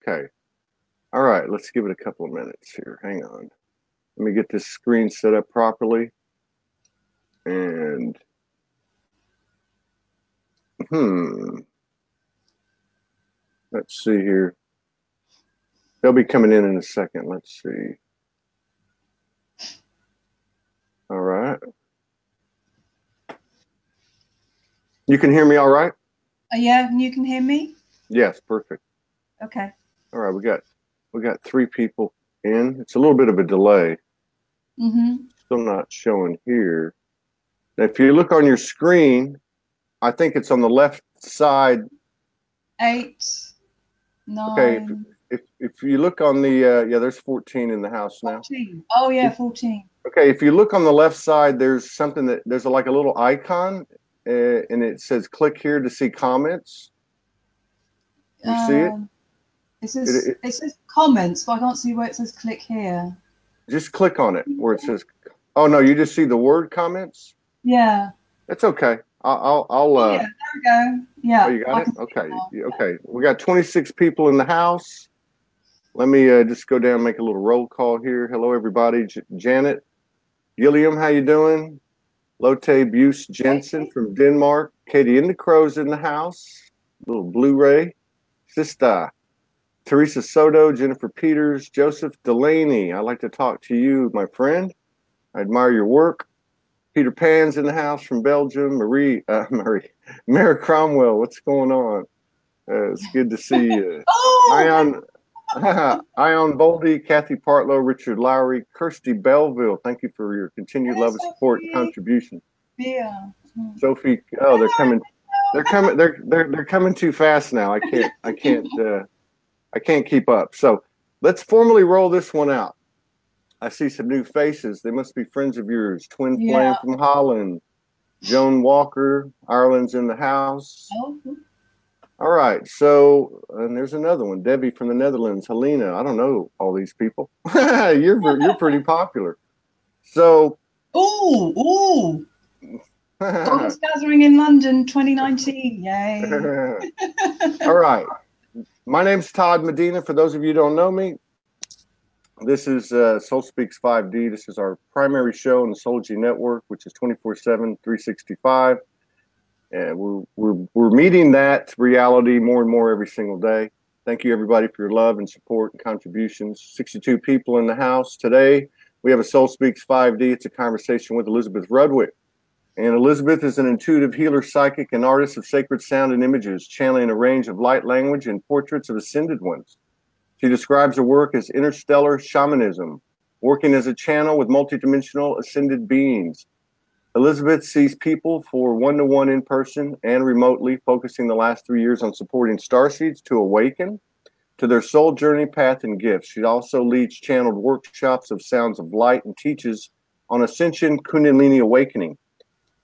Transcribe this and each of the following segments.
Okay. All right, let's give it a couple of minutes here. Hang on. Let me get this screen set up properly. And let's see here. They'll be coming in a second. Let's see. All right. You can hear me all right? Yeah, and you can hear me? Yes, perfect. Okay. All right, we got 3 people in. It's a little bit of a delay. Still not showing here. Now, if you look on your screen, I think it's on the left side. 8, 9. Okay, if you look on the there's 14 in the house now. 14. Oh yeah, 14. Okay, if you look on the left side, there's something there's like a little icon, and it says click here to see comments. You see it? It says comments, but I can't see where it says click here. Just click on it where it says. Oh no, you just see the word comments. Yeah. That's okay. I'll yeah, there we go. Yeah. Oh, you got it? Okay. Okay. We got 26 people in the house. Let me just go down and make a little roll call here. Hello, everybody. Janet Gilliam, how you doing? Lotte Buse Jensen from Denmark. Katie Indicrow's in the house. Little Blu-ray. Sista. Teresa Soto, Jennifer Peters, Joseph Delaney. I'd like to talk to you, my friend. I admire your work. Peter Pan's in the house from Belgium. Mary Cromwell, what's going on? It's good to see you. Ion Boldy, Kathy Partlow, Richard Lowry, Kirsty Belleville. Thank you for your continued love and support and contribution. Yeah. Sophie, oh, they're coming. They're coming too fast now. I can't keep up. So let's formally roll this one out. I see some new faces. They must be friends of yours. Twin Flame from Holland. Joan Walker, Ireland's in the house. All right. So, and there's another one. Debbie from the Netherlands. Helena. I don't know all these people. You're pretty popular. So. Ooh. August Gathering in London 2019. Yay. All right. My name's Todd Medina. For those of you who don't know me, this is Soulspeaks 5D. This is our primary show on the Soulogy Network, which is 24/7, 365. And we're meeting that reality more and more every single day. Thank you, everybody, for your love and support and contributions. 62 people in the house today. We have a Soulspeaks 5D. It's a conversation with Elizabeth Rudwick. And Elizabeth is an intuitive healer, psychic, and artist of sacred sound and images, channeling a range of light language and portraits of ascended ones. She describes her work as interstellar shamanism, working as a channel with multidimensional ascended beings. Elizabeth sees people for one-to-one in person and remotely, focusing the last 3 years on supporting starseeds to awaken to their soul journey, path, and gifts. She also leads channeled workshops of sounds of light and teaches on ascension, Kundalini awakening.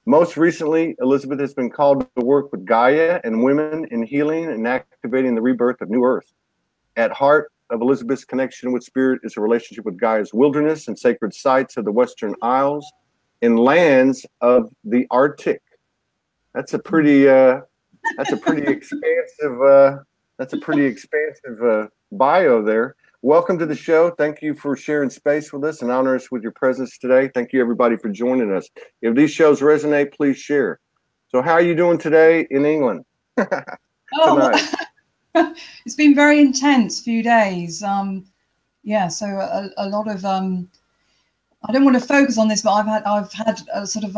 Most recently, Elizabeth has been called to work with Gaia and women in healing and activating the rebirth of New Earth. At heart of Elizabeth's connection with spirit is a relationship with Gaia's wilderness and sacred sites of the Western Isles and lands of the Arctic. That's a pretty expansive bio there. Welcome to the show. Thank you for sharing space with us and honor us with your presence today. Thank you, everybody, for joining us. If these shows resonate, please share. So how are you doing today in England? Tonight. It's been very intense few days. So a lot of I don't want to focus on this, but I've had a sort of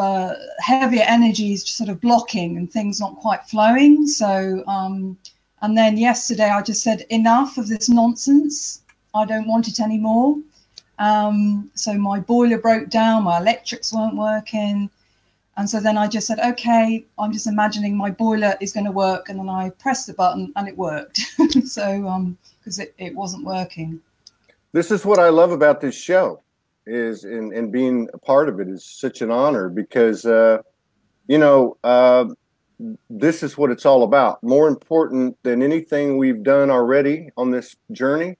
heavier energies sort of blocking and things not quite flowing. So and then yesterday I just said enough of this nonsense. I don't want it anymore. So my boiler broke down, my electrics weren't working. And so then I just said, okay, I'm just imagining my boiler is going to work. And then I pressed the button and it worked. So, because it wasn't working. This is what I love about this show is, and being a part of it is such an honor because, this is what it's all about. More important than anything we've done already on this journey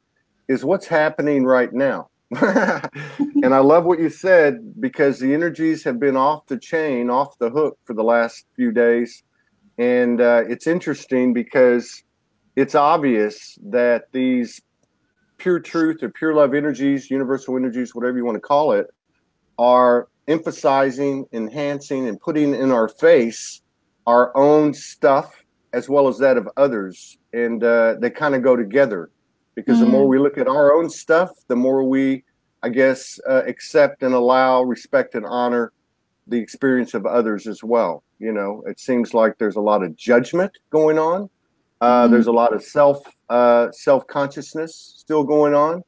is what's happening right now. And I love what you said, because the energies have been off the chain, off the hook for the last few days. And it's interesting because it's obvious that these pure truth or pure love energies, universal energies, whatever you want to call it, are emphasizing, enhancing, and putting in our face our own stuff as well as that of others. And they kind of go together, because the more we look at our own stuff, the more we, I guess, accept and allow, respect, and honor the experience of others as well. You know, it seems like there's a lot of judgment going on. There's a lot of self-consciousness still going on.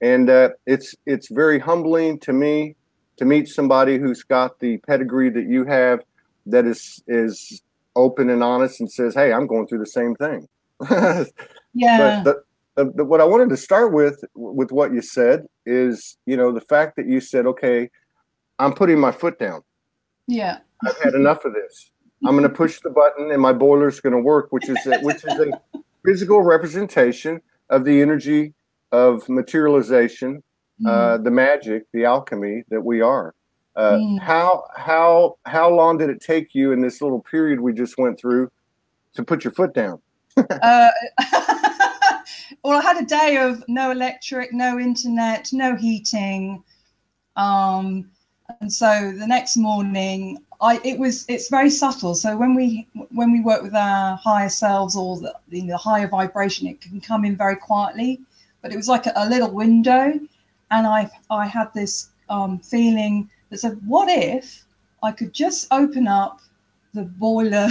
And it's very humbling to me to meet somebody who's got the pedigree that you have, that is open and honest and says, hey, I'm going through the same thing. Yeah. But what I wanted to start with what you said is, you know, the fact that you said, okay, I'm putting my foot down. Yeah. I've had enough of this. I'm going to push the button and my boiler's going to work, which is a physical representation of the energy of materialization, the magic, the alchemy that we are. How long did it take you in this little period we just went through to put your foot down? Well, I had a day of no electric, no internet, no heating. And so the next morning, it's very subtle. So when we work with our higher selves, or the higher vibration, it can come in very quietly. But it was like a little window, and I had this feeling that said, what if I could just open up the boiler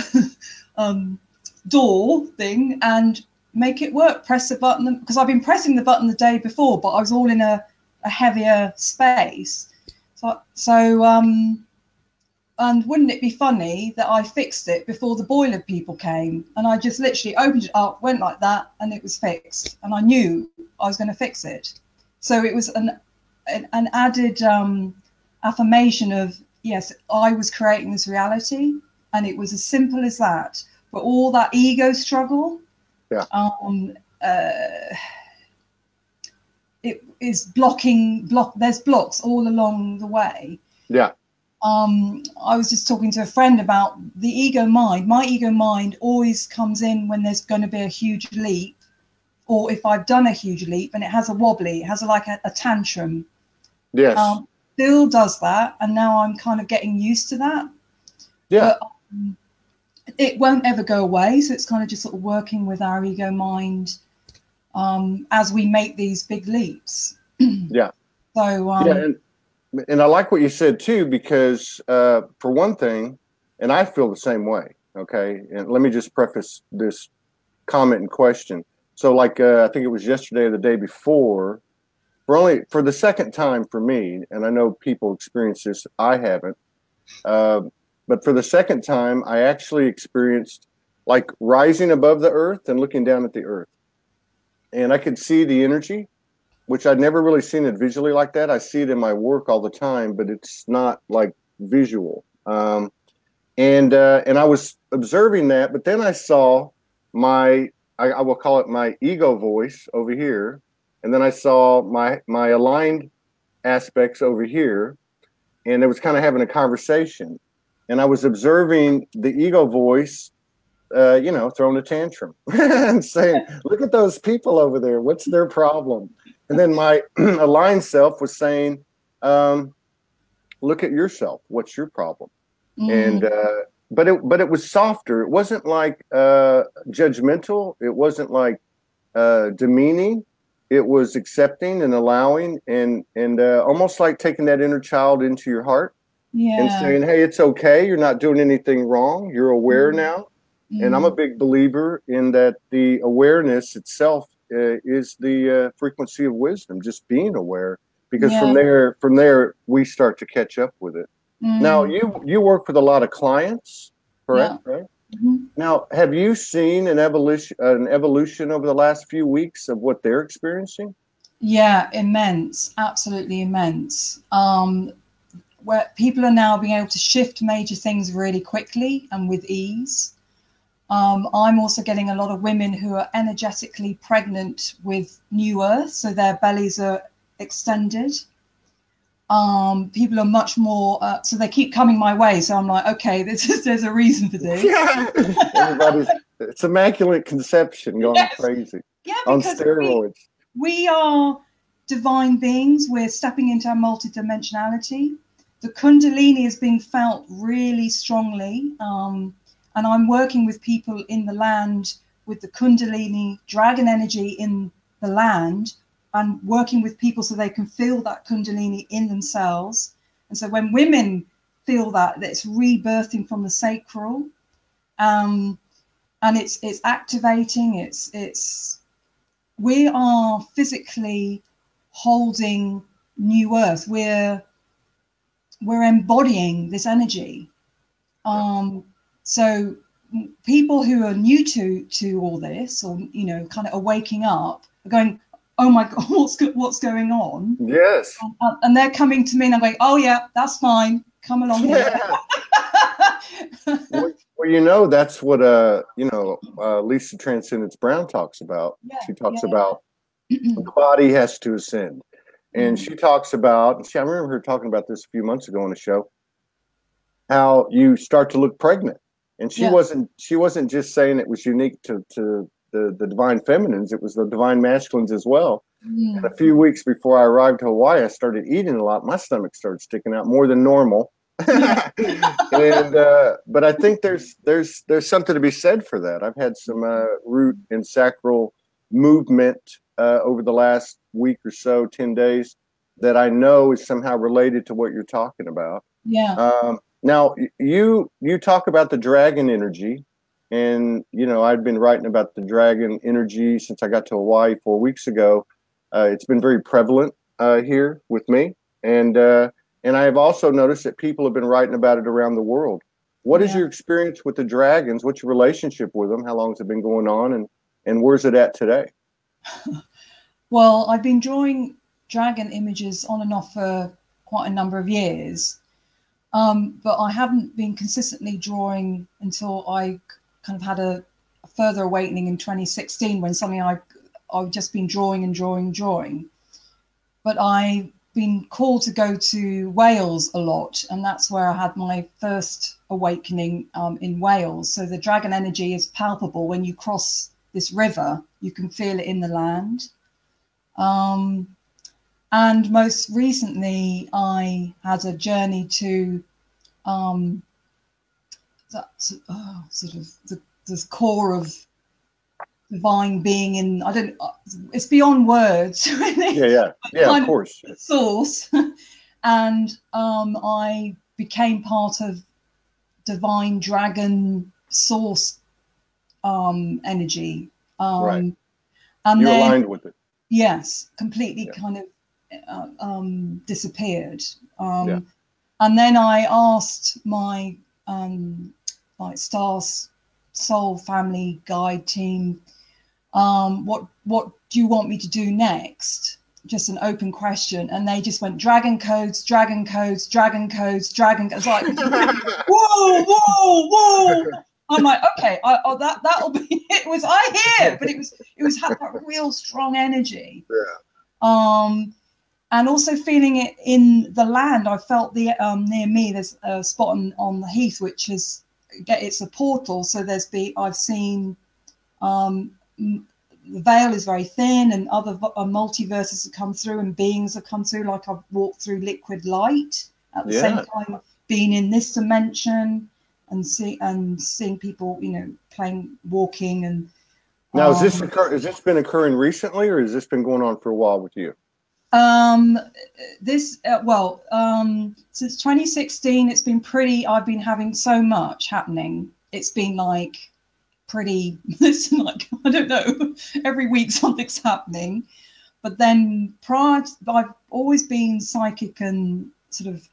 door thing and make it work, press the button, because I've been pressing the button the day before, but I was all in a heavier space. And wouldn't it be funny that I fixed it before the boiler people came, and I just literally opened it up, went like that, and it was fixed, and I knew I was going to fix it. So it was an added affirmation of, yes, I was creating this reality, and it was as simple as that. But all that ego struggle, it is there's blocks all along the way. Yeah. I was just talking to a friend about the ego mind. My ego mind always comes in when there's going to be a huge leap, or if I've done a huge leap and it has a wobbly, it has a tantrum. Yes. Still does that, and now I'm kind of getting used to that. Yeah. But, it won't ever go away, so it's kind of just sort of working with our ego mind as we make these big leaps. Yeah. So and I like what you said too, because for one thing, and I feel the same way. Okay, and let me just preface this comment and question. So, like I think it was yesterday or the day before, for the second time for me, and I know people experience this, I haven't. But for the second time, I actually experienced like rising above the earth and looking down at the earth. And I could see the energy, which I'd never really seen it visually like that. I see it in my work all the time, but it's not like visual. And I was observing that, but then I saw I will call it my ego voice over here. And then I saw my aligned aspects over here, and it was kind of having a conversation. And I was observing the ego voice, throwing a tantrum and saying, look at those people over there. What's their problem? And then my aligned self was saying, look at yourself. What's your problem? And but it was softer. It wasn't like judgmental. It wasn't like demeaning. It was accepting and allowing, and almost like taking that inner child into your heart. Yeah. And saying, hey, it's okay. You're not doing anything wrong. You're aware now. And I'm a big believer in that the awareness itself is the frequency of wisdom, just being aware, because from there, we start to catch up with it. Now, you work with a lot of clients, correct? Yeah. Right? Now, have you seen an evolution over the last few weeks of what they're experiencing? Yeah, immense. Absolutely immense. Where people are now being able to shift major things really quickly and with ease. I'm also getting a lot of women who are energetically pregnant with new earth, so their bellies are extended. People are much more, so they keep coming my way. So I'm like, okay, there's a reason for this. Yeah. It's immaculate conception gone Yes. crazy. Yeah, On because steroids. we are divine beings. We're stepping into our multidimensionality. The Kundalini is being felt really strongly. And I'm working with people in the land with the Kundalini dragon energy in the land, and working with people so they can feel that Kundalini in themselves. And so when women feel that it's rebirthing from the sacral, and it's activating, we are physically holding new earth. We're embodying this energy. So people who are new to all this, or kind of are waking up, are going, oh my God, what's going on? Yes. And they're coming to me and I'm going, oh yeah, that's fine, come along here. Well, that's what Lisa Transcendence Brown talks about. Yeah, she talks about the body has to ascend. And she talks about, I remember her talking about this a few months ago on the show, how you start to look pregnant. And she wasn't just saying it was unique to the divine feminines, it was the divine masculines as well. And a few weeks before I arrived to Hawaii, I started eating a lot. My stomach started sticking out more than normal. And but I think there's something to be said for that. I've had some root and sacral movement over the last week or so, 10 days, that I know is somehow related to what you're talking about. Now you talk about the dragon energy, and I've been writing about the dragon energy since I got to Hawaii 4 weeks ago. It's been very prevalent here with me, and I have also noticed that people have been writing about it around the world. What is your experience with the dragons? What's your relationship with them? How long has it been going on, and where's it at today? Well, I've been drawing dragon images on and off for quite a number of years, but I haven't been consistently drawing until I kind of had a further awakening in 2016, when suddenly I've just been drawing and drawing. But I've been called to go to Wales a lot, and that's where I had my first awakening in Wales. So the dragon energy is palpable when you cross this river. You can feel it in the land. And most recently, I had a journey to sort of the core of divine being in, it's beyond words, really. Yeah, of course. Source. And I became part of divine dragon source energy. Right. And you aligned with it. Yes, completely kind of disappeared. And then I asked my stars soul family guide team, what do you want me to do next? Just an open question. And they just went, dragon codes, dragon codes, dragon codes, dragon codes. Like, whoa. I'm like, okay, that'll be it. But it was had that real strong energy. And also feeling it in the land. I felt near me there's a spot on the heath which is it's a portal. So I've seen the veil is very thin, and other multiverses have come through, and beings have come through. Like I've walked through liquid light at the same time, being in this dimension. And seeing people, walking and. Now, has this been occurring recently, or has this been going on for a while with you? Since 2016, it's been I've been having so much happening. It's been like it's like, I don't know, every week something's happening. But then I've always been psychic and sort of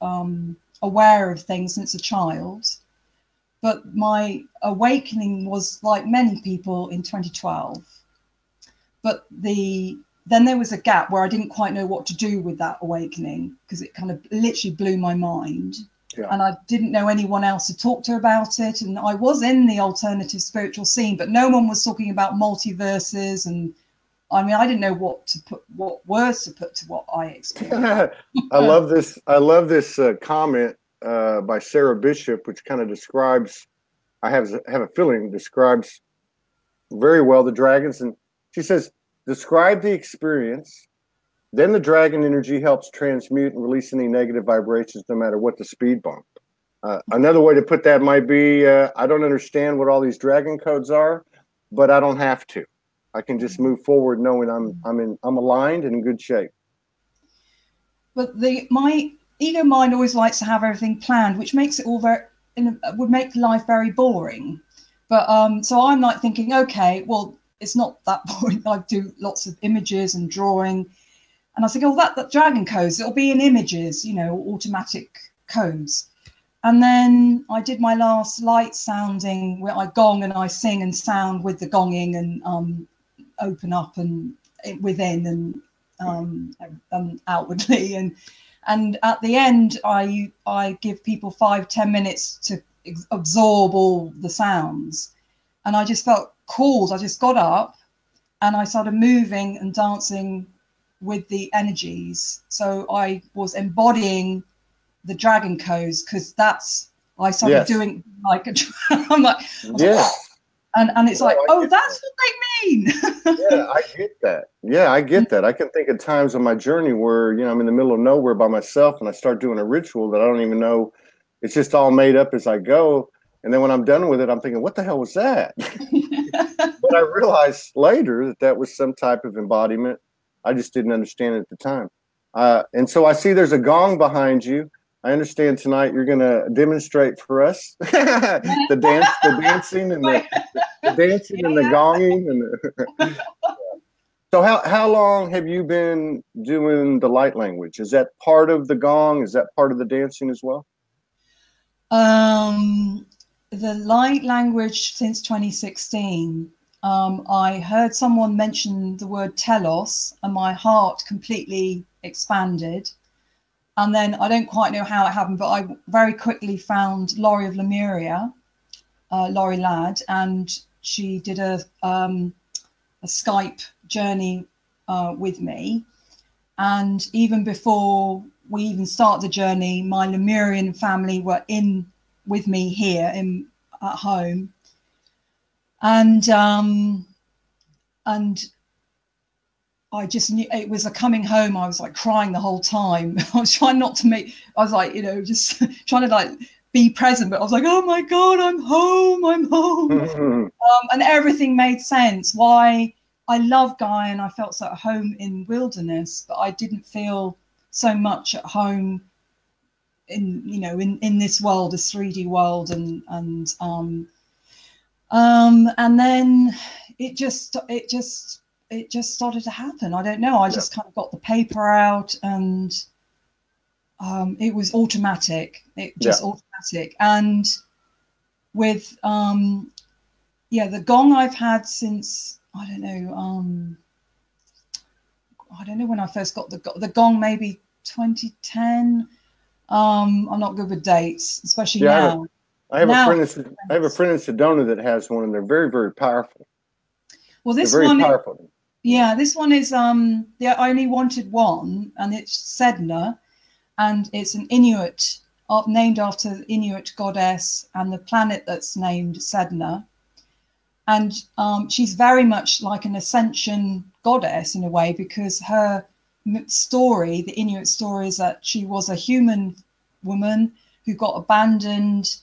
aware of things since a child. But my awakening was like many people in 2012. But then there was a gap where I didn't quite know what to do with that awakening, because it kind of literally blew my mind. And I didn't know anyone else to talk to about it. And I was in the alternative spiritual scene, but no one was talking about multiverses. And I mean, I didn't know what words to put to what I experienced. I love this comment by Sarah Bishop, which kind of describes, I have a feeling describes very well, the dragons. And she says, describe the experience. Then the dragon energy helps transmute and release any negative vibrations, no matter what the speed bump. Another way to put that might be, I don't understand what all these dragon codes are, but I don't have to. I can just move forward knowing I'm aligned and in good shape. But my ego mind always likes to have everything planned, which makes it all would make life very boring. But so I'm like thinking, okay, well, it's not that boring. I do lots of images and drawing. And I was thinking, oh, that dragon codes, it'll be in images, you know, automatic codes. And then I did my last light sounding where I gong and I sing and sound with the gonging and open up and within and outwardly. And at the end, I give people 5-10 minutes to absorb all the sounds. And I just felt called. I just got up and I started moving and dancing with the energies. So I was embodying the dragon codes, because I started doing like I'm like, yeah. And it's like, oh, that's what they mean. Yeah, I get that. Yeah, I get that. I can think of times on my journey where, you know, I'm in the middle of nowhere by myself and I start doing a ritual that I don't even know. It's just all made up as I go. And then when I'm done with it, I'm thinking, what the hell was that? But I realized later that that was some type of embodiment. I just didn't understand it at the time. And so I see there's a gong behind you. I understand tonight you're going to demonstrate for us the dancing and the dancing and the gonging. So how long have you been doing the light language? Is that part of the gong? Is that part of the dancing as well? The light language since 2016. I heard someone mention the word telos and my heart completely expanded. And then I don't quite know how it happened, but I very quickly found Laurie of Lemuria, Laurie Ladd, and she did a Skype journey with me. And even before we even start the journey, my Lemurian family were in with me here at home. And I just knew it was a coming home. I was like crying the whole time. I was trying not to I was like, you know, just trying to like be present, but I was like, oh my God, I'm home. And everything made sense. Why I love Gaia and I felt so at home in wilderness, but I didn't feel so much at home in, you know, in this world, this 3D world. And then it just started to happen. I don't know. I just kind of got the paper out and it was automatic. Automatic. And with, the gong I've had since, I don't know when I first got the gong, maybe 2010. I'm not good with dates, especially now. I have a friend in Sedona that has one, and they're very, very powerful. Well, this one, powerful. Yeah, this one is I only wanted one, and it's Sedna, and it's an Inuit, named after the Inuit goddess, and the planet that's named Sedna. And she's very much like an ascension goddess in a way, because her story, the Inuit story, is that she was a human woman who got abandoned,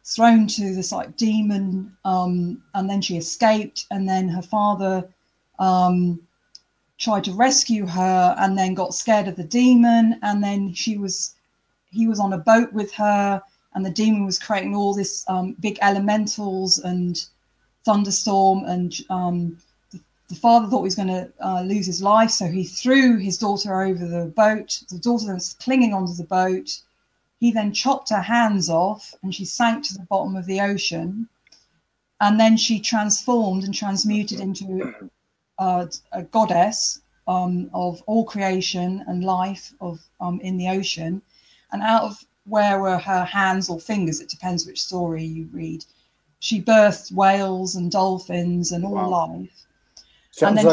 thrown to this like demon, and then she escaped, and then her father tried to rescue her and then got scared of the demon, and then he was on a boat with her, and the demon was creating all this big elementals and thunderstorm, and the father thought he was going to lose his life, so he threw his daughter over the boat. The daughter was clinging onto the boat. He then chopped her hands off and she sank to the bottom of the ocean. And then she transformed and transmuted into a goddess of all creation and life in the ocean. And out of where were her hands or fingers, it depends which story you read, she birthed whales and dolphins and all life. Sounds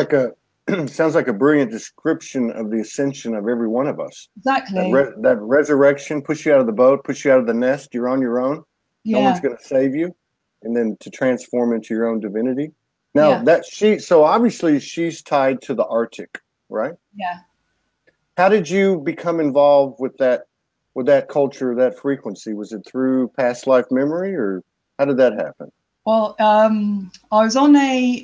like a brilliant description of the ascension of every one of us. Exactly. That resurrection, push you out of the boat, push you out of the nest. You're on your own. No one's going to save you. and then to transform into your own divinity. Now Yeah. that so obviously she's tied to the Arctic, right? Yeah. How did you become involved with that culture, that frequency? Was it through past life memory, or how did that happen? Well, I was on a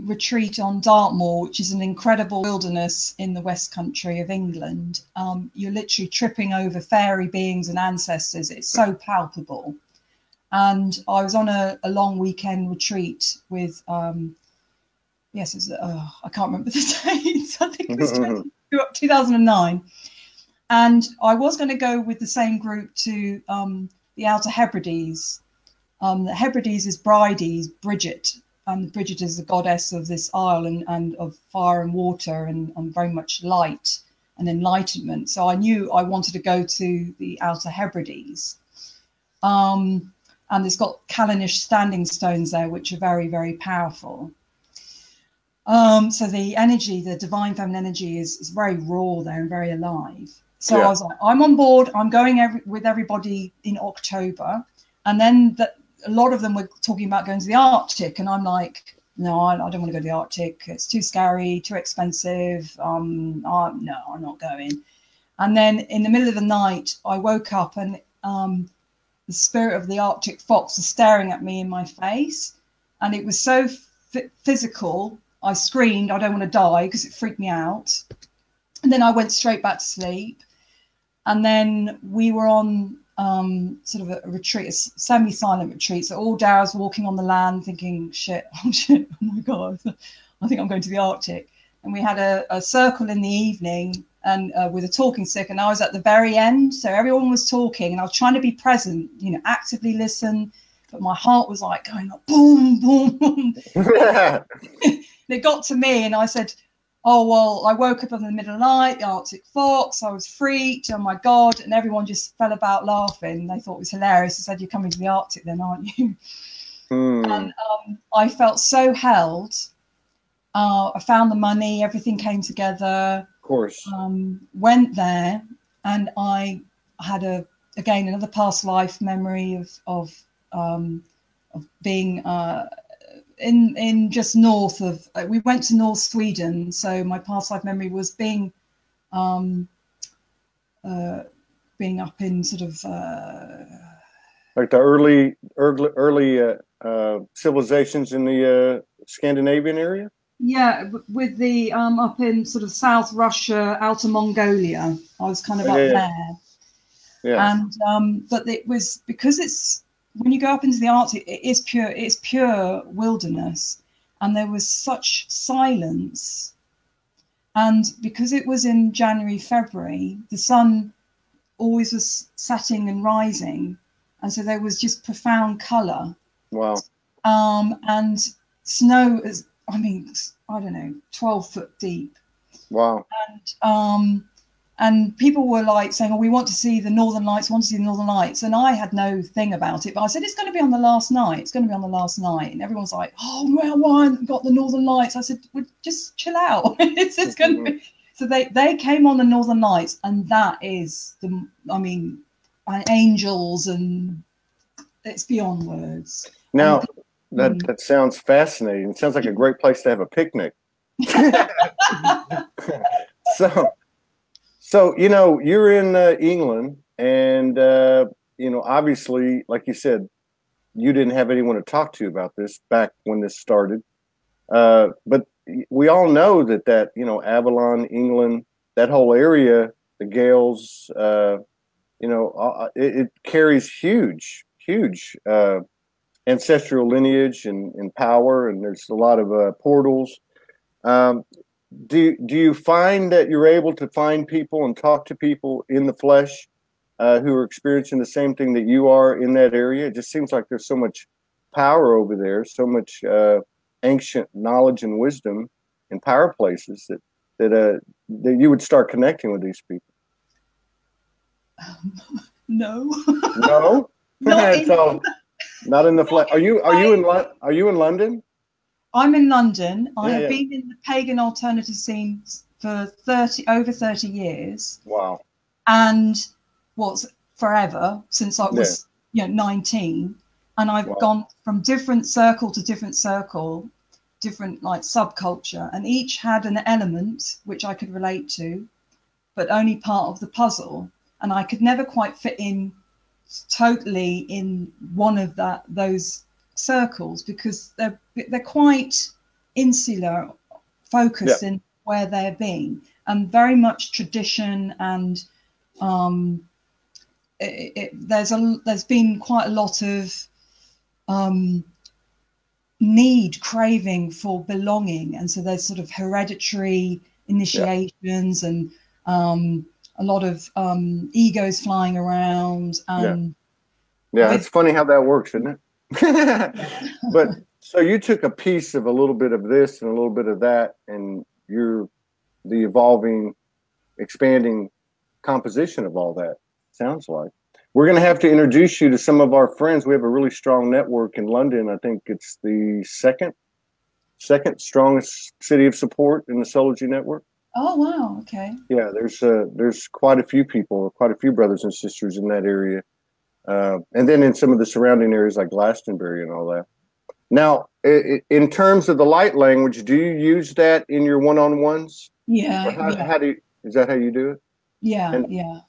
retreat on Dartmoor, which is an incredible wilderness in the West Country of England. You're literally tripping over fairy beings and ancestors. It's so palpable. And I was on a long weekend retreat with, yes, I can't remember the dates. I think it was 2009. And I was going to go with the same group to the Outer Hebrides. The Hebrides is Bridget, and Bridget is the goddess of this isle and of fire and water and very much light and enlightenment. So I knew I wanted to go to the Outer Hebrides. And it's got Callanish standing stones there, which are very, very powerful. So the energy, the divine feminine energy is very raw there and very alive. So I was like, I'm on board. I'm going with everybody in October. And then a lot of them were talking about going to the Arctic. And I'm like, no, I don't want to go to the Arctic. It's too scary, too expensive. No, I'm not going. And then in the middle of the night, I woke up and the spirit of the Arctic fox was staring at me in my face. And it was so physical. I screamed, I don't want to die, because it freaked me out. And then I went straight back to sleep. And then we were on sort of a retreat, a semi-silent retreat. So all day I was walking on the land thinking, oh my God, I think I'm going to the Arctic. And we had a circle in the evening and with a talking stick, and I was at the very end. So everyone was talking and I was trying to be present, actively listen. But my heart was like going like, boom, boom, boom. And it got to me and I said, oh, well, I woke up in the middle of the night, the Arctic fox, I was freaked, oh my God. And everyone just fell about laughing. They thought it was hilarious. I said, you're coming to the Arctic then, aren't you? And I felt so held. I found the money, everything came together. Of course. Went there and I had again, another past life memory of being in just north of, we went to North Sweden, so my past life memory was being up in sort of like the early civilizations in the Scandinavian area. Yeah, with the up in sort of South Russia, Outer Mongolia. I was kind of up there. Yeah. And but it was because it's, when you go up into the Arctic, it's pure wilderness, and there was such silence. And because it was in January, February, the sun always was setting and rising, and so there was just profound color. Wow. And snow is, I don't know, 12 foot deep. Wow. And people were like saying, oh, we want to see the Northern Lights, And I had no thing about it. But I said, it's going to be on the last night. It's going to be on the last night. And everyone's like, oh, well, why haven't got the Northern Lights? I said, well, just chill out. it's going to be. So they came on the Northern Lights. And that is, angels, and it's beyond words. Now, that sounds fascinating. It sounds like a great place to have a picnic. So, you're in England, and, obviously, like you said, you didn't have anyone to talk to about this back when this started. But we all know that Avalon, England, that whole area, the Gales, it carries huge ancestral lineage and power, and there's a lot of portals. Do you find that you're able to find people and talk to people in the flesh who are experiencing the same thing that you are in that area? It just seems like there's so much power over there, so much ancient knowledge and wisdom in power places that you would start connecting with these people. No. No? Not in the flesh. Are you in London? I'm in London. I have been in the pagan alternative scene for over 30 years. Wow. And forever, since I was 19. And I've Wow. gone from different circle to different circle, different like subculture, and each had an element which I could relate to, but only part of the puzzle. And I could never quite fit in totally in one of those circles, because they're quite insular, Yeah. focused in where they're being, and very much tradition. And there's been quite a lot of need, craving for belonging, and so there's sort of hereditary initiations, and a lot of egos flying around. And Yeah, it's funny how that works, isn't it? But so you took a piece of a little bit of this and a little bit of that, and you're the evolving, expanding composition of all that, sounds like. We're going to have to introduce you to some of our friends. We have a really strong network in London. I think it's the second strongest city of support in the Soulology network. Oh, wow. Okay. Yeah, there's quite a few people, quite a few brothers and sisters in that area. And then in some of the surrounding areas like Glastonbury and all that. Now, in terms of the light language, do you use that in your one-on-ones? Yeah. How do you, is that how you do it? Yeah. And, yeah.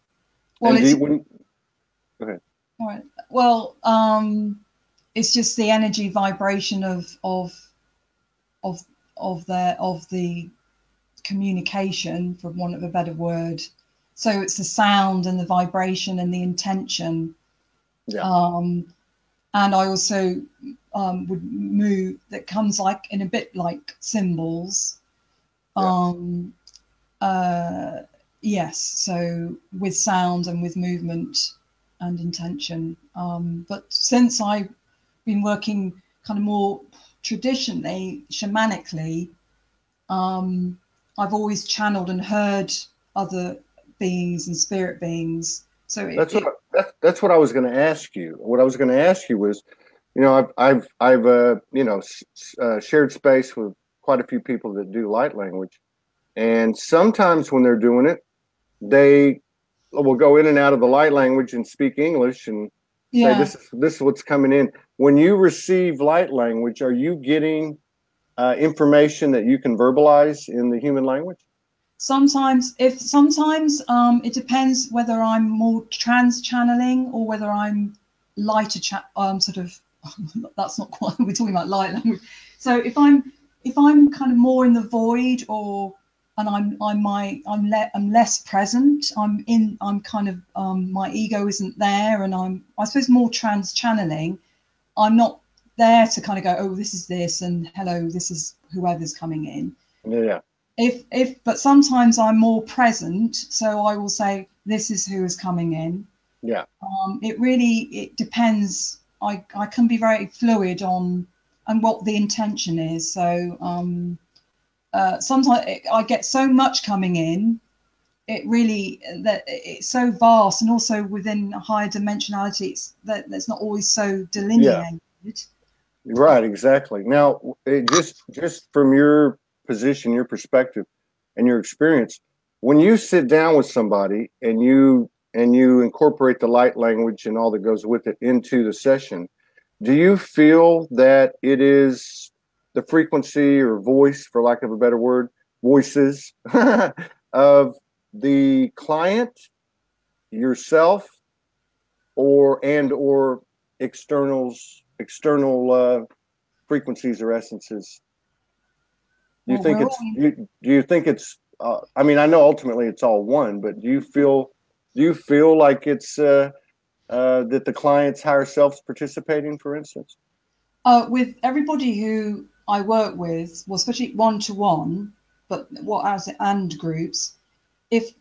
Well, go ahead. All right. Well, it's just the energy vibration of the communication, for want of a better word. So it's the sound and the vibration and the intention. Yeah. And I also would move, that comes like in a bit like symbols. Yes, so with sound and with movement and intention. But since I've been working kind of more traditionally, shamanically, I've always channeled and heard other beings and spirit beings. So that's what I was going to ask you. What I was going to ask you was, you know, I've shared space with quite a few people that do light language, and sometimes when they're doing it, they will go in and out of the light language and speak English and say this is what's coming in. When you receive light language, are you getting information that you can verbalize in the human language? Sometimes it depends whether I'm more trans channeling or whether I'm lighter sort of that's not quite, we're talking about light language. So if I'm kind of more in the void, and I'm less present, I'm kind of my ego isn't there, and I suppose more trans channeling. I'm not there to kind of go, oh, this is this, and hello, this is whoever's coming in. Yeah. But sometimes I'm more present, so I will say, this is who is coming in. Yeah. It depends. I can be very fluid on what the intention is. So sometimes I get so much coming in. It's so vast, and also within a higher dimensionality, that's not always so delineated. Yeah. Right. Exactly. Now, just from your position, your perspective, and your experience, when you sit down with somebody and you incorporate the light language and all that goes with it into the session, do you feel that it is the frequency or voice, for lack of a better word, voices of the client, yourself, or external frequencies or essences? Do you think it's I mean, I know ultimately it's all one, but do you feel like it's that the client's higher self's participating, for instance? With everybody who I work with, well, especially one-to-one, but and groups, if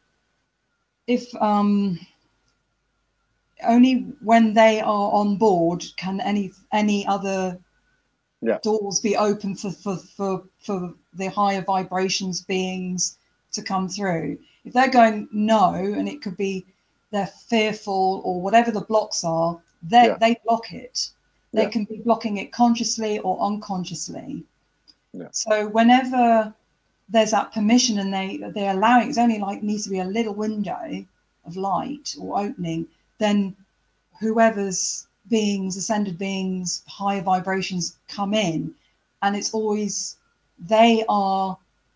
only when they are on board can any other doors be open for the higher vibrations beings to come through. If they're going no, and it could be they're fearful or whatever the blocks are, they block it. They can be blocking it consciously or unconsciously. Yeah. So whenever there's that permission and they're allowing, it's only needs to be a little window of light or opening, then whoever's beings, ascended beings, higher vibrations come in, and it's always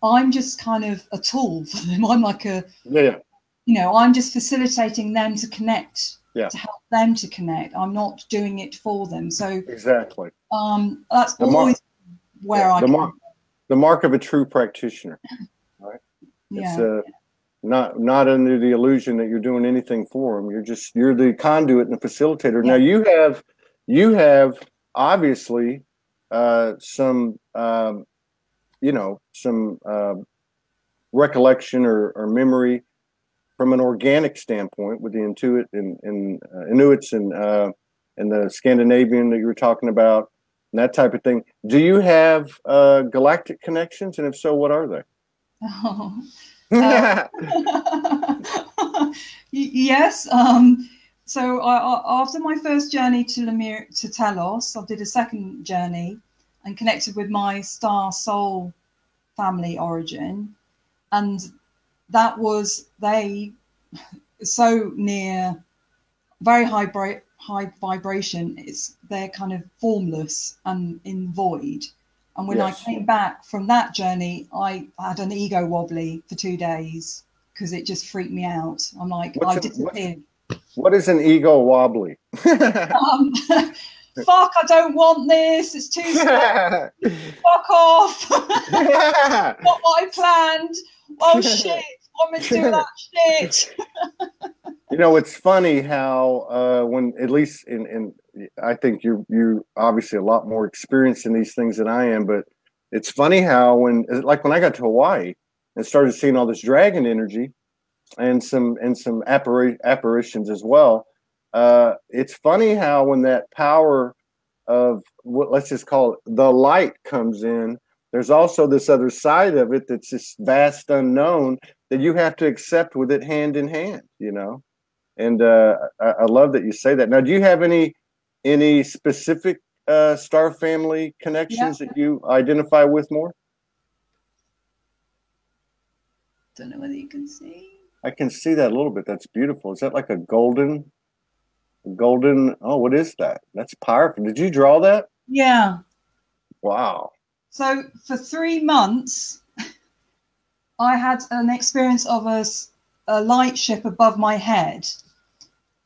I'm just kind of a tool for them. I'm like I'm just facilitating them to connect, to help them to connect. I'm not doing it for them. So exactly. That's always where the mark of a true practitioner, right? Yeah. It's not under the illusion that you're doing anything for them. You're the conduit and the facilitator. Yeah. Now you have obviously some recollection or memory from an organic standpoint with the Inuits and the Scandinavian that you were talking about and that type of thing. Do you have galactic connections, and if so, what are they? Yes. So after my first journey to Telos, I did a second journey and connected with my star soul family origin, and that was so near, very high vibration. They're kind of formless and in void. And when I came back from that journey, I had an ego wobbly for 2 days because it just freaked me out. I'm like, I disappeared. What is an ego wobbly? Fuck, I don't want this. It's too scary. Fuck off. Not what I planned. Oh, shit. Want me to do that shit? It's funny how when, at least in I think you're obviously a lot more experienced in these things than I am, but it's funny how when I got to Hawaii and started seeing all this dragon energy and some apparitions as well, it's funny how when that power of let's just call it the light comes in, there's also this other side of it that's this vast unknown that you have to accept with it hand in hand, And I love that you say that. Now, do you have any specific star family connections that you identify with more? Don't know whether you can see. I can see that a little bit. That's beautiful. Is that like a golden? Oh, what is that? That's powerful. Did you draw that? Yeah. Wow. So for 3 months, I had an experience of a light ship above my head.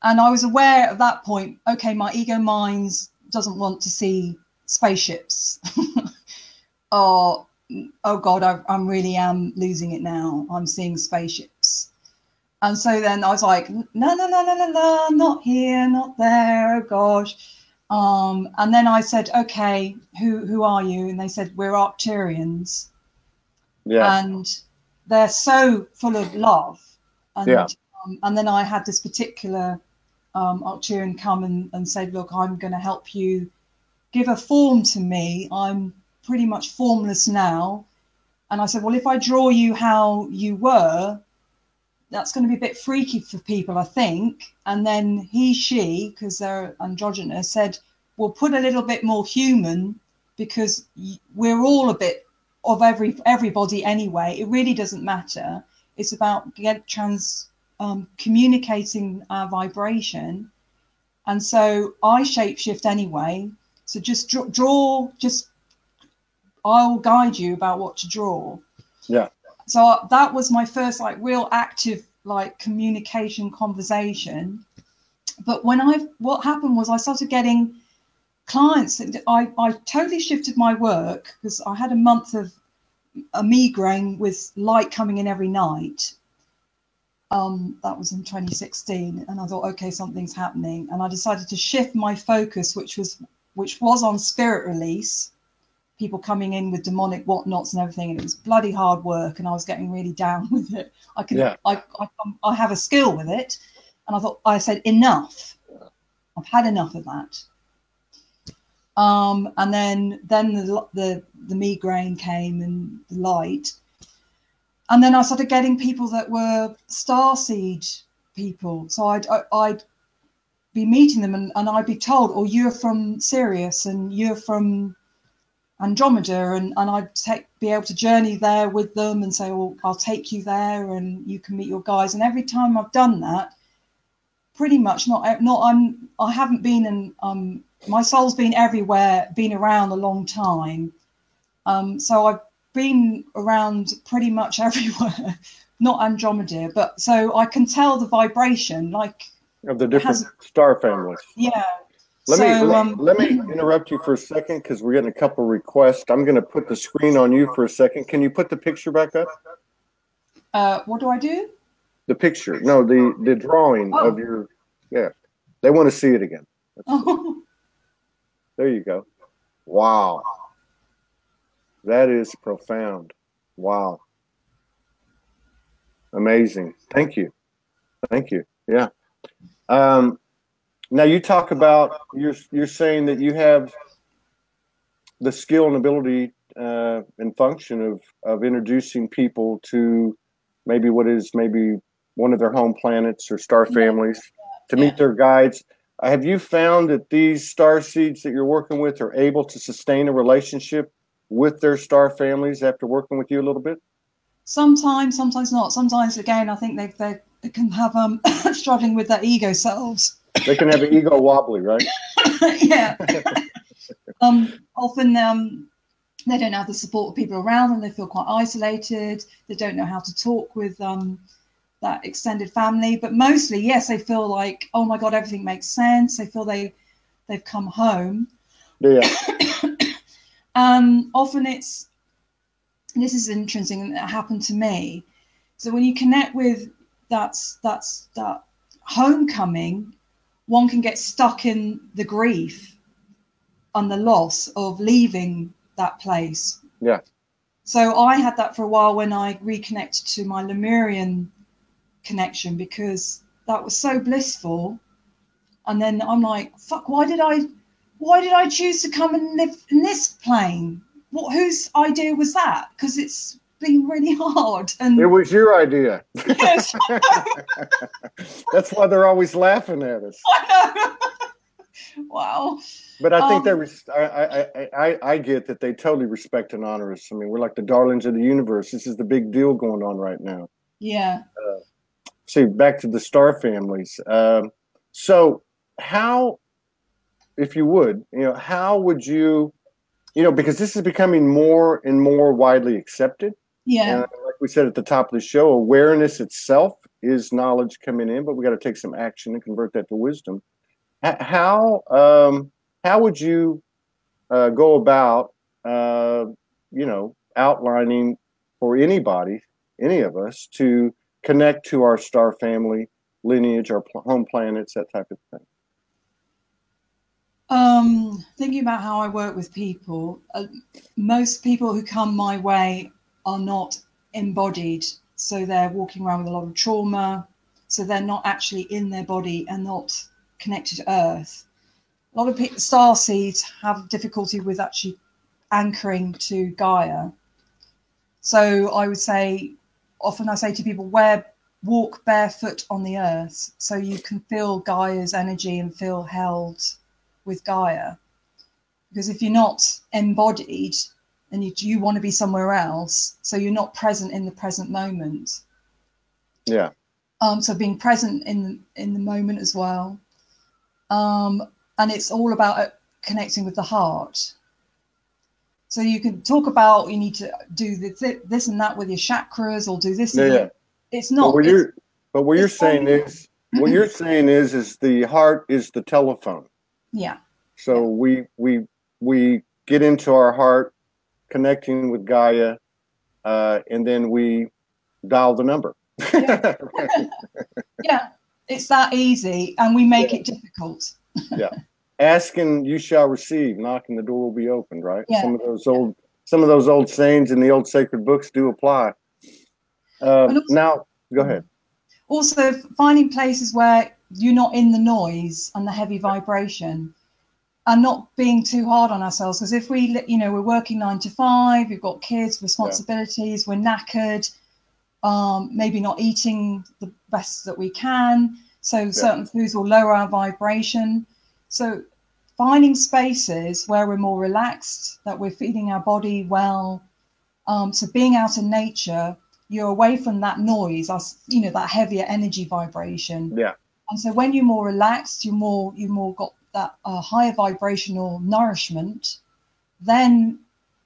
And I was aware at that point, okay, my ego mind doesn't want to see spaceships. Oh God, I really am losing it now. I'm seeing spaceships. And so then I was like, no, not here, not there, oh gosh. And then I said, okay, who are you? And they said, we're Arcturians. Yeah. And they're so full of love. And, and then I had this particular Arcturian come and said, look, I'm going to help you give a form to me. I'm pretty much formless now. And I said, well, if I draw you how you were, that's going to be a bit freaky for people, I think. And then she, because they're androgynous, said, we'll put a little bit more human because we're all a bit of everybody anyway. It really doesn't matter. It's about communicating our vibration. And so I shapeshift anyway. So just draw, I'll guide you about what to draw. Yeah. So that was my first real active communication conversation. But what happened was I started getting clients. I totally shifted my work because I had a month of a migraine with light coming in every night. That was in 2016, and I thought, okay, something's happening, and I decided to shift my focus, which was on spirit release, people coming in with demonic whatnots and everything, and it was bloody hard work, and I was getting really down with it. I have a skill with it, and I said enough. I've had enough of that. And then the migraine came and the light. And then I started getting people that were starseed people. So I'd be meeting them and I'd be told, oh, you're from Sirius and you're from Andromeda. And I'd be able to journey there with them and say, well, I'll take you there and you can meet your guys. And every time I've done that, pretty much I haven't been in, my soul's been everywhere, been around a long time. So I've been around pretty much everywhere, not Andromeda, but so I can tell the vibration, like of the different star families. Yeah. Let me interrupt you for a second because we're getting a couple requests. I'm going to put the screen on you for a second. Can you put the picture back up? What do I do? The picture. No, the drawing of your. Yeah, they want to see it again. There you go. Wow, that is profound. Wow, amazing. Thank you. Yeah. Now you talk about you're saying that you have the skill and ability and function of introducing people to maybe one of their home planets or star families to meet their guides. Have you found that these star seeds that you're working with are able to sustain a relationship with their star families after working with you a little bit? Sometimes not. Sometimes again, I think they can have struggling with their ego selves. They can have an ego wobbly, right? Yeah. Often they don't have the support of people around them. They feel quite isolated. They don't know how to talk with that extended family. But mostly, yes, they feel like, oh my God, everything makes sense. They feel they've come home. Yeah. Often this is interesting, that happened to me. So when you connect with that homecoming, one can get stuck in the grief and the loss of leaving that place. Yeah. So I had that for a while when I reconnected to my Lemurian connection, because that was so blissful. And then I'm like, fuck, why did I choose to come and live in this plane? Whose idea was that? Because it's been really hard. And it was your idea. Yes. That's why they're always laughing at us. I know. Wow. But I think I get that they totally respect and honor us. I mean, we're like the darlings of the universe. This is the big deal going on right now. Yeah. See, back to the star families. So how, if you would, how would you, because this is becoming more and more widely accepted. Yeah. Like we said at the top of the show, awareness itself is knowledge coming in, but we got to take some action and convert that to wisdom. How would you go about, outlining for anybody, any of us, to connect to our star family lineage, our home planets, that type of thing? Thinking about how I work with people, most people who come my way are not embodied. So they're walking around with a lot of trauma. So they're not actually in their body and not connected to Earth. A lot of star seeds have difficulty with actually anchoring to Gaia. So I would say, often I say to people, walk barefoot on the Earth so you can feel Gaia's energy and feel held with Gaia. Because if you're not embodied and you want to be somewhere else, so you're not present in the present moment. Yeah. So being present in the moment as well. And it's all about connecting with the heart. So you can talk about you need to do this and that with your chakras, or do this. Yeah. It's not. But what you're saying is the heart is the telephone. Yeah. So we get into our heart, connecting with Gaia, and then we dial the number. Yeah. Yeah, it's that easy, and we make it difficult. Yeah. Ask and you shall receive. Knock and the door will be opened. Right. Yeah. Some of those old sayings in the old sacred books do apply. Now, go ahead. Also, finding places where you're not in the noise and the heavy vibration, and not being too hard on ourselves. Because if we're working 9 to 5, we've got kids, responsibilities, we're knackered, maybe not eating the best that we can. So certain foods will lower our vibration. So finding spaces where we're more relaxed, that we're feeding our body well. So being out in nature, you're away from that noise, that heavier energy vibration. Yeah. And so when you're more relaxed, you more got that higher vibrational nourishment. Then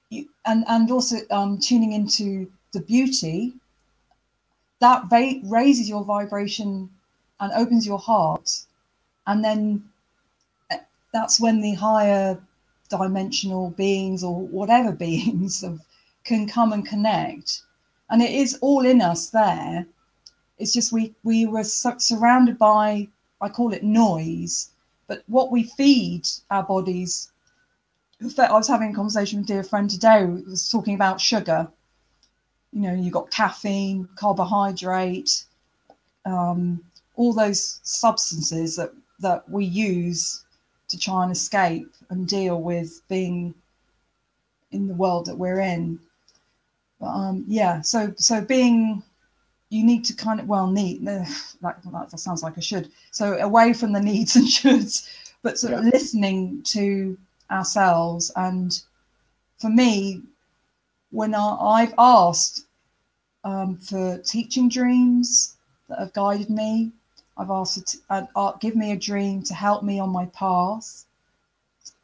you and also tuning into the beauty that raises your vibration and opens your heart, and then that's when the higher dimensional beings or whatever beings can come and connect. And it is all in us there. It's just we were surrounded by, I call it noise, but what we feed our bodies. In fact, I was having a conversation with a dear friend today who was talking about sugar. You know, you've got caffeine, carbohydrate, all those substances that we use to try and escape and deal with being in the world that we're in. Yeah, so being, you need to kind of, that sounds like I should. So away from the needs and shoulds, but sort of listening to ourselves. And for me, when I've asked for teaching dreams that have guided me, I've asked give me a dream to help me on my path.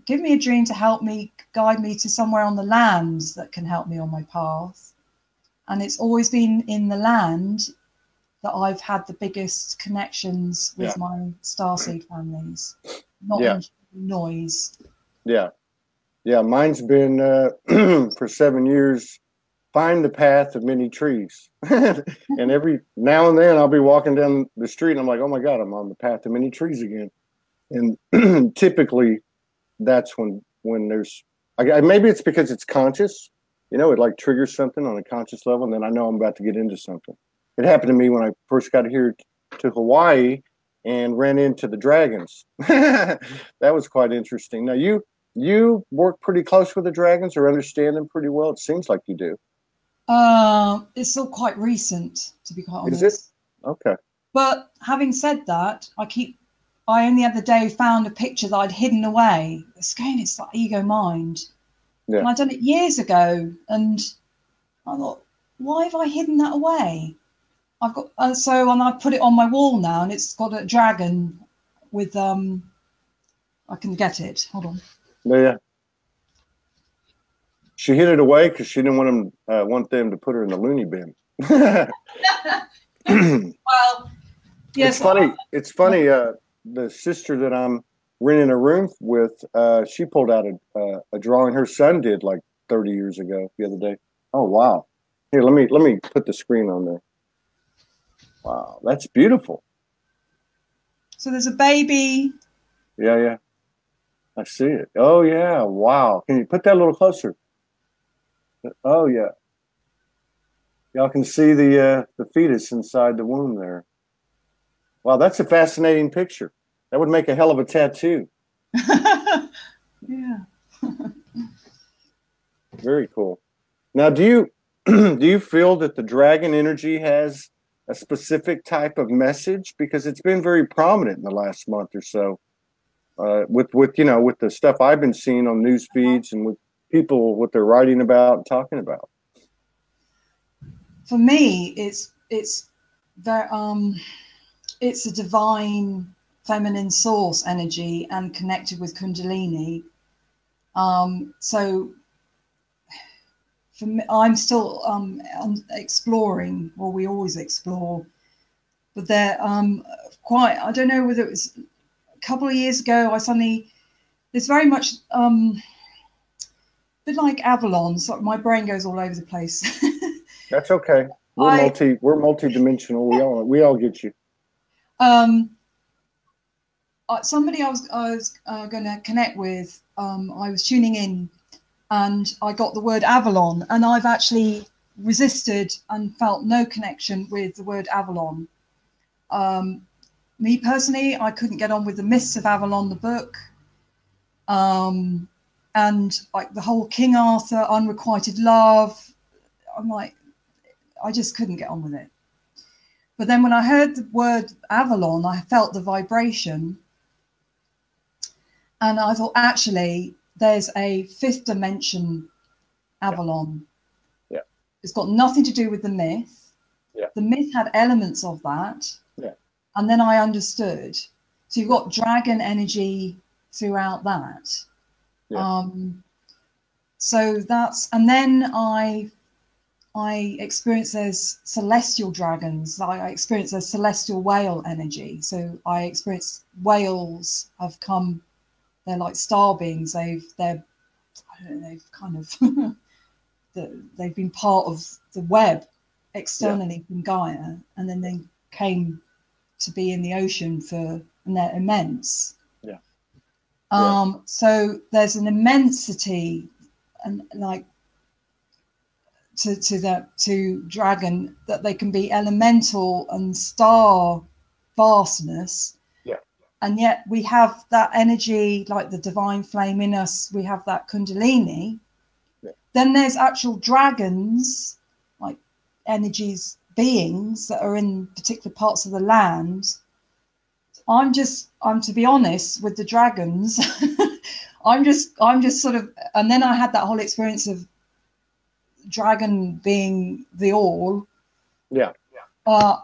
Give me a dream to help me, guide me to somewhere on the land that can help me on my path. And it's always been in the land that I've had the biggest connections with my starseed families, not in noise. Yeah. Mine's been for 7 years, find the path of many trees. And every now and then I'll be walking down the street and I'm like, oh my God, I'm on the path of many trees again. And typically that's when there's, maybe it's because it's conscious, you know, it like triggers something on a conscious level. And then I know I'm about to get into something. It happened to me when I first got here to Hawaii and ran into the dragons. That was quite interesting. Now you work pretty close with the dragons or understand them pretty well. It seems like you do. It's still quite recent, to be quite honest. Is it? Okay. But having said that, I only the other day found a picture that I'd hidden away. It's like ego mind. Yeah. And I'd done it years ago, and I thought, why have I hidden that away? I've got and I put it on my wall now, and it's got a dragon with I can get it. Hold on. Yeah. She hid it away because she didn't want them to put her in the loony bin. Well, yes. It's funny. The sister that I'm renting a room with, she pulled out a drawing her son did like 30 years ago the other day. Oh wow! Here, let me put the screen on there. Wow, that's beautiful. So there's a baby. Yeah. I see it. Oh yeah! Wow. Can you put that a little closer? Oh yeah. Y'all can see the fetus inside the womb there. Wow, that's a fascinating picture. That would make a hell of a tattoo. Yeah. Very cool. Now, do you feel that the dragon energy has a specific type of message? Because it's been very prominent in the last month or so. With the stuff I've been seeing on news feeds and with people, what they're writing about and talking about. For me, it's a divine feminine source energy and connected with Kundalini. So for me, I'm still exploring. Well, we always explore, but they're I don't know whether it was a couple of years ago. There's very much a bit like Avalon. So my brain goes all over the place. That's okay. We're multi-dimensional. We all get you. Somebody I was going to connect with, I was tuning in and I got the word Avalon, and I've actually resisted and felt no connection with the word Avalon. Me personally, I couldn't get on with the Myths of Avalon, the book, and like the whole King Arthur, unrequited love. I'm like, I just couldn't get on with it. But then when I heard the word Avalon, I felt the vibration. And I thought, actually, there's a fifth dimension Avalon. Yeah. It's got nothing to do with the myth. Yeah. The myth had elements of that. Yeah. And then I understood. So you've got dragon energy throughout that. Yeah. So that's, and then I experience there's celestial dragons. I experience there's celestial whale energy. So I experience whales have come. They're like star beings. They're I don't know. They've kind of they've been part of the web externally from Gaia, and then they came to be in the ocean and they're immense. Yeah. So there's an immensity and like to dragon, that they can be elemental and star vastness. Yeah. And yet we have that energy, like the divine flame in us, we have that kundalini. Yeah. Then there's actual dragons, like energies, beings that are in particular parts of the land. I'm to be honest with the dragons, I'm just sort of, and then I had that whole experience of dragon being the all. Yeah. I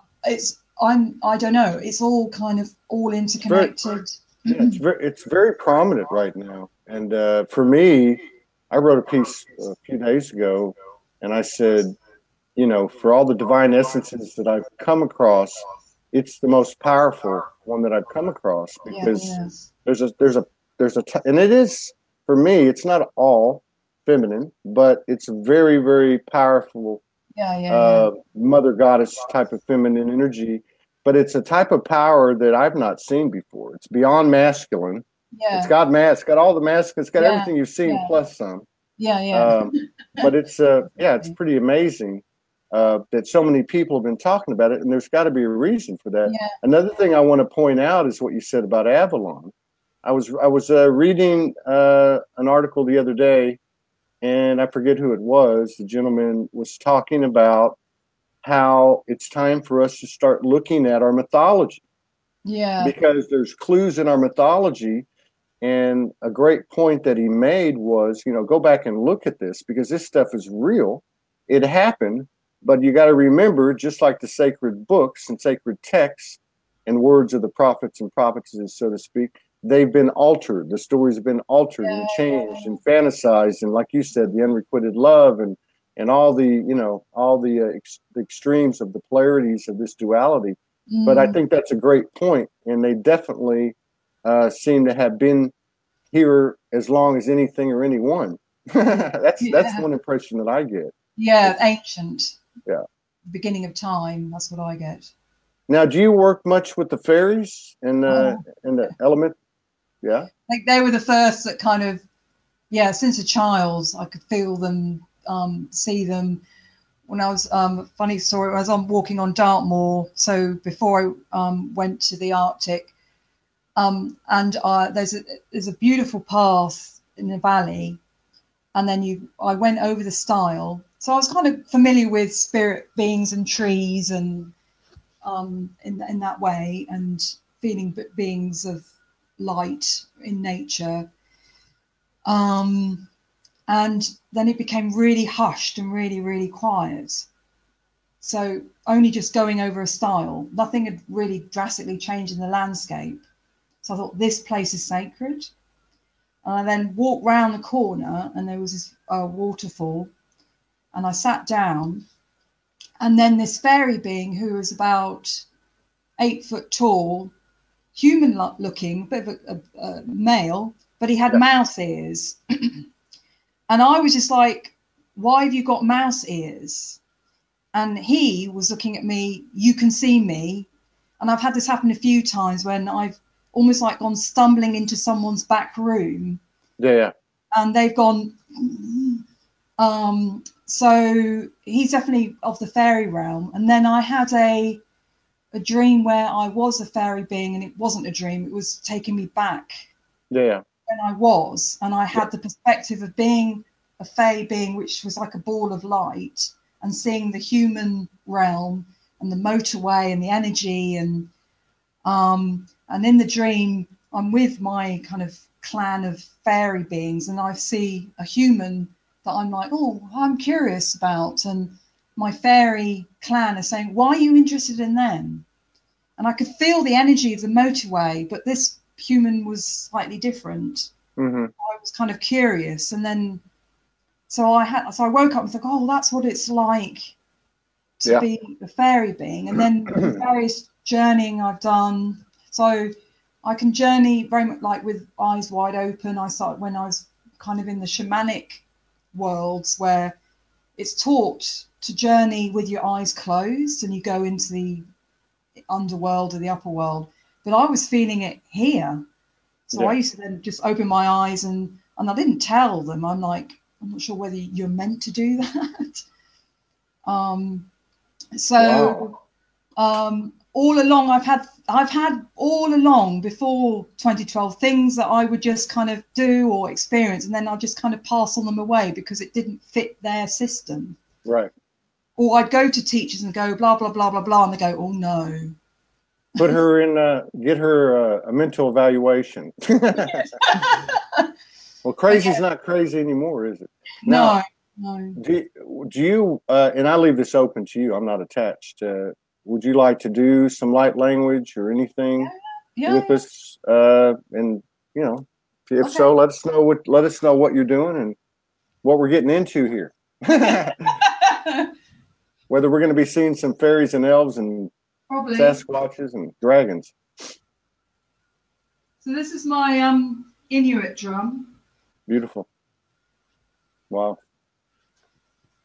don't know, it's all kind of all interconnected. It's very prominent right now. And for me, I wrote a piece a few days ago, and I said, you know, for all the divine essences that I've come across, it's the most powerful one that I've come across, because and it is, for me, it's not all feminine, but it's a very, very powerful mother goddess type of feminine energy. But it's a type of power that I've not seen before. It's beyond masculine. It's got all the masculine, it's got everything you've seen plus some. But it's pretty amazing that so many people have been talking about it, and there's got to be a reason for that. Another thing I want to point out is what you said about Avalon. I was reading an article the other day, and I forget who it was. The gentleman was talking about how it's time for us to start looking at our mythology. Yeah. Because there's clues in our mythology. And a great point that he made was, you know, go back and look at this, because this stuff is real. It happened, but you got to remember, just like the sacred books and sacred texts and words of the prophets and prophetesses, so to speak, they've been altered. The stories have been altered and changed and fantasized. And like you said, the unrequited love and all the, you know, all the extremes of the polarities of this duality. But I think that's a great point. And they definitely seem to have been here as long as anything or anyone. That's one impression that I get. Yeah, ancient. Yeah. Beginning of time. That's what I get. Now, do you work much with the fairies and the element? Yeah. Like they were the first that kind of, since a child, I could feel them, see them. When I was, funny story, I was walking on Dartmoor. So before I went to the Arctic, and there's a beautiful path in the valley, and then I went over the stile. So I was kind of familiar with spirit beings and trees and in that way, and feeling beings of light in nature. And then it became really hushed and really, really quiet. So only just going over a stile, nothing had really drastically changed in the landscape. So I thought, this place is sacred. And I then walked round the corner, and there was this waterfall, and I sat down, and then this fairy being, who was about 8 foot tall, human looking, bit of a male, but he had mouse ears. And I was just like, why have you got mouse ears? And he was looking at me, you can see me. And I've had this happen a few times when I've almost like gone stumbling into someone's back room. Yeah. And they've gone, so he's definitely of the fairy realm. And then I had a dream where I was a fairy being, and it wasn't a dream. It was taking me back. Yeah. When I was, and I had the perspective of being a fae being, which was like a ball of light, and seeing the human realm and the motorway and the energy, and in the dream I'm with my kind of clan of fairy beings, and I see a human that I'm like, oh, I'm curious about, and my fairy clan is saying, why are you interested in them? and I could feel the energy of the motorway, but this human was slightly different. Mm-hmm. I was kind of curious, and then so I woke up and thought, oh, that's what it's like to be a fairy being. And then the various journeying I've done, so I can journey very much like with eyes wide open. I started when I was kind of in the shamanic worlds, where it's taught to journey with your eyes closed, and you go into the underworld or the upper world. But I was feeling it here, so I used to then just open my eyes, and I didn't tell them. I'm like, I'm not sure whether you're meant to do that. All along, I've had all along before 2012 things that I would just kind of do or experience, and then I'll just kind of pass on them away because it didn't fit their system. Right. Or I'd go to teachers and go blah blah blah blah blah, and they go, "Oh no." Put her in, get her a mental evaluation. Well, crazy's not crazy anymore, is it? No, now, no. Do you, and I leave this open to you, I'm not attached. Would you like to do some light language or anything with us? And, you know, if so, let us know what you're doing and what we're getting into here. Whether we're going to be seeing some fairies and elves and probably Sasquatches and dragons. So this is my Inuit drum. Beautiful. Wow.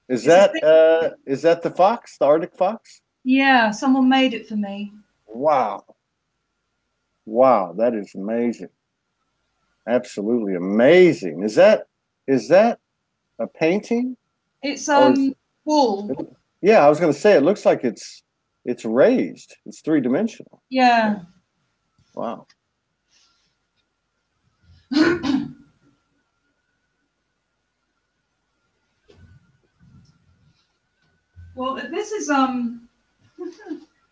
Is that the fox, the Arctic fox? Yeah, someone made it for me. Wow. Wow, that is amazing. Absolutely amazing. Is that a painting? It's wool. Yeah, I was going to say it looks like it's raised. It's three-dimensional. Yeah. Wow. Well, this is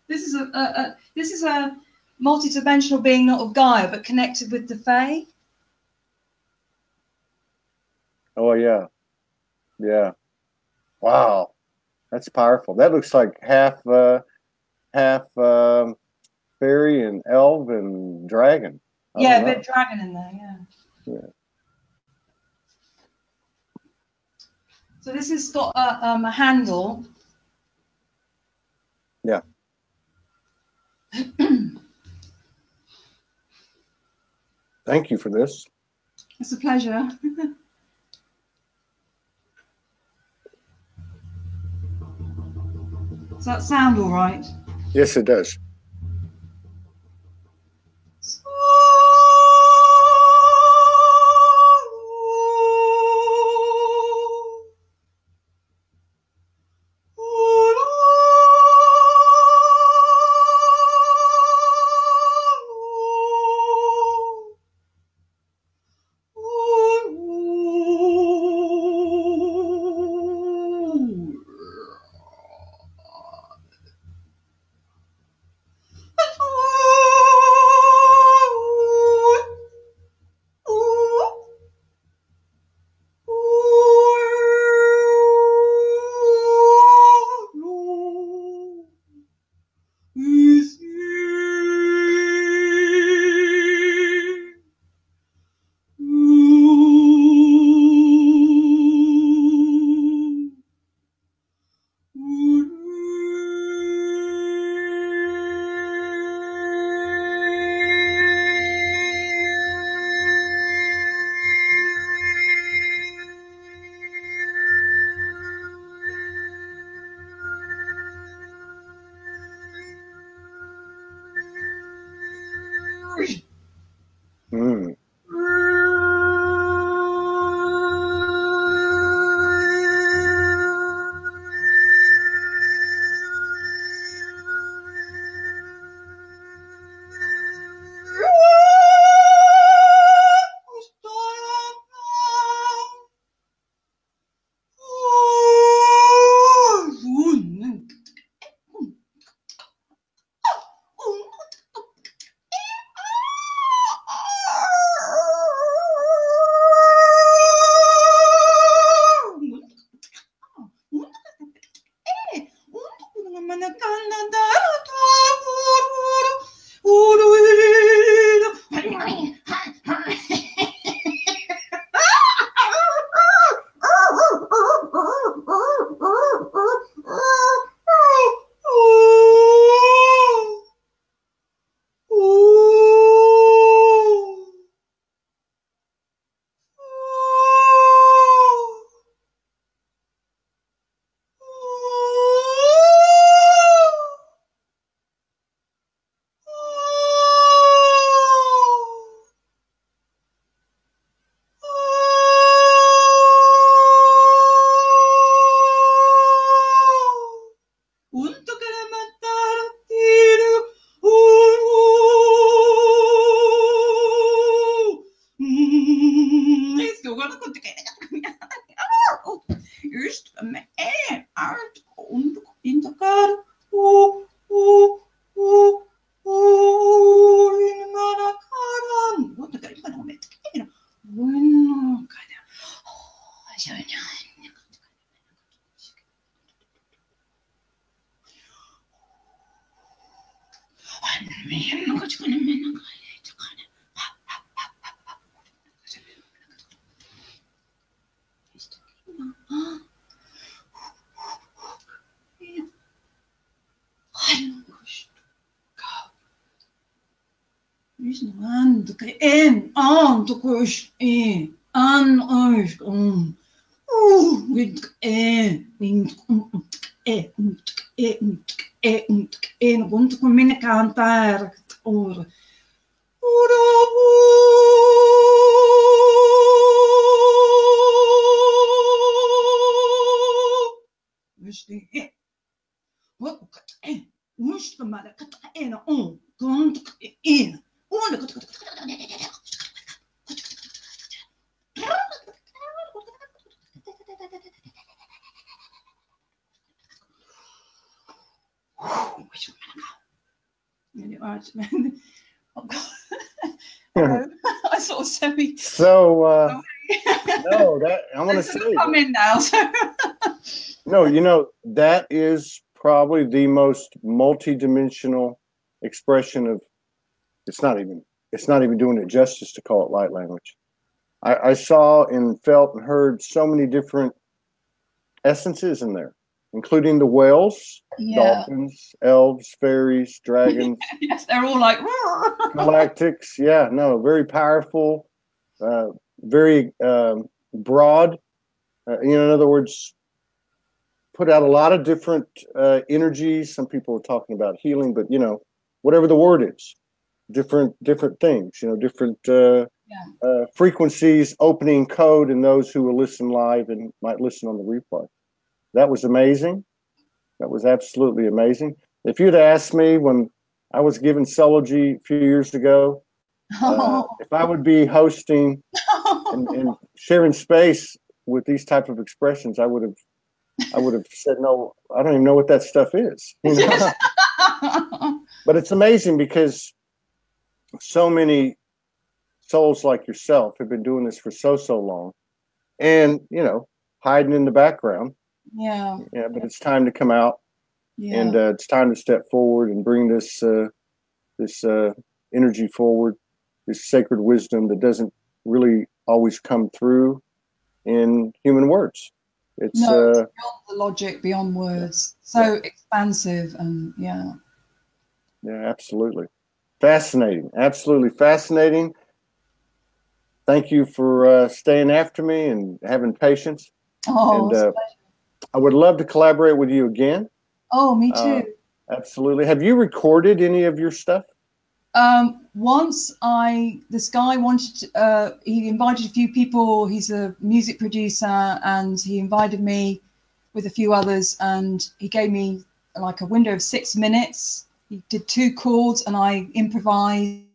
this is a multi-dimensional being, not of Gaia, but connected with the Fae. Oh yeah, yeah. Wow, that's powerful. That looks like half fairy and elf and dragon. Yeah, a bit of dragon in there. Yeah. Yeah. So this has got a handle. Yeah. Thank you for this. It's a pleasure. Does that sound all right? Yes, it does. Mm. I sort of semi. So no, that I want to say. Come in now. So. No, you know, that is probably the most multi-dimensional expression of. It's not even doing it justice to call it light language. I saw and felt and heard so many different essences in there, including the whales, dolphins, elves, fairies, dragons. Yes, they're all like galactics. Yeah, no, very powerful, very broad. In other words, put out a lot of different energies. Some people are talking about healing, but whatever the word is, different things. Different frequencies, opening code, and those who will listen live and might listen on the replay. That was amazing. That was absolutely amazing. If you'd asked me when I was given Soulogy a few years ago, if I would be hosting and sharing space with these type of expressions, I would have said, no, I don't even know what that stuff is. But it's amazing because so many souls like yourself have been doing this for so long, and hiding in the background. Yeah. But it's time to come out, and it's time to step forward and bring this energy forward, this sacred wisdom that doesn't really always come through in human words. It's beyond the logic, beyond words. So expansive, and yeah, absolutely fascinating. Absolutely fascinating. Thank you for staying after me and having patience. Oh, and I would love to collaborate with you again. Oh, me too. Absolutely. Have you recorded any of your stuff? Once this guy wanted to, he invited a few people. He's a music producer, and he invited me with a few others, and he gave me like a window of 6 minutes. He did 2 chords, and I improvised.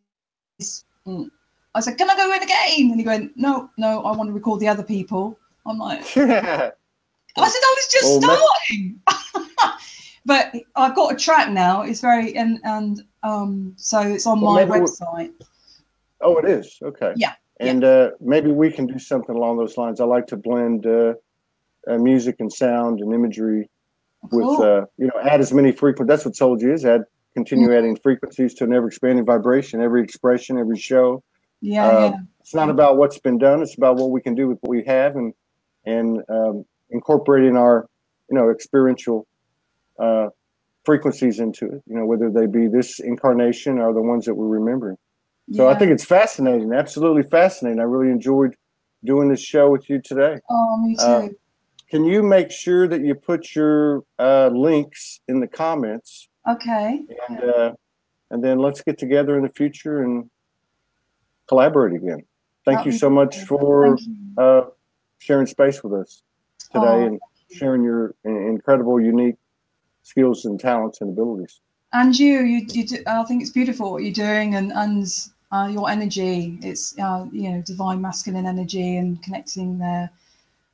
I said, "Can I go in again?" And he went, "No, I want to record the other people." I'm like, I said, "I was just starting." But I've got a track now. It's very so it's on my website. Oh, it is? Okay. Yeah. And maybe we can do something along those lines. I like to blend music and sound and imagery with add as many frequencies. That's what Soulogy is. Continue adding frequencies to an ever expanding vibration, every expression, every show. It's not about what's been done. It's about what we can do with what we have, and incorporating our experiential frequencies into it, whether they be this incarnation or the ones that we're remembering. So I think it's fascinating, absolutely fascinating. I really enjoyed doing this show with you today. Oh, me too. Can you make sure that you put your links in the comments? Okay. And then let's get together in the future and collaborate again. Thank you so much for sharing space with us today and sharing your incredible, unique skills and talents and abilities. And you do, I think it's beautiful what you're doing, and your energy. It's divine masculine energy and connecting there.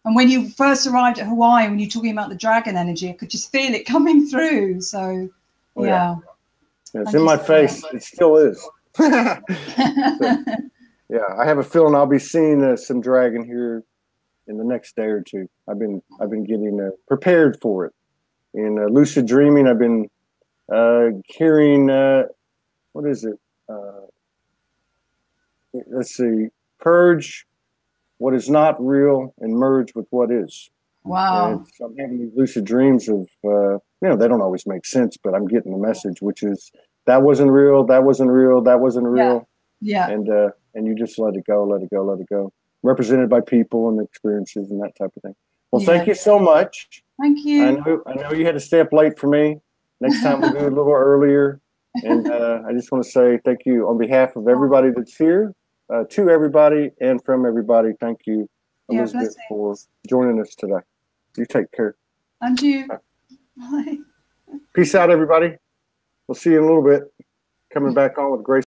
And when you first arrived at Hawaii, when you're talking about the dragon energy, I could just feel it coming through. So it's in my face. It still is. So, I have a feeling I'll be seeing some dragon here in the next day or two. I've been getting prepared for it. In lucid dreaming, I've been hearing what is it? Let's see. Purge what is not real and merge with what is. Wow. And I'm having these lucid dreams of, they don't always make sense, but I'm getting the message, which is that wasn't real, that wasn't real, that wasn't real. Yeah. And you just let it go, let it go, let it go. Represented by people and experiences and that type of thing. Well, thank you so much. Thank you. I know you had to stay up late for me. Next time we'll do it a little earlier. And I just want to say thank you on behalf of everybody that's here, to everybody and from everybody. Thank you, Elizabeth, for joining us today. You take care. And you. Bye. Peace out, everybody. We'll see you in a little bit. Coming back on with Grace.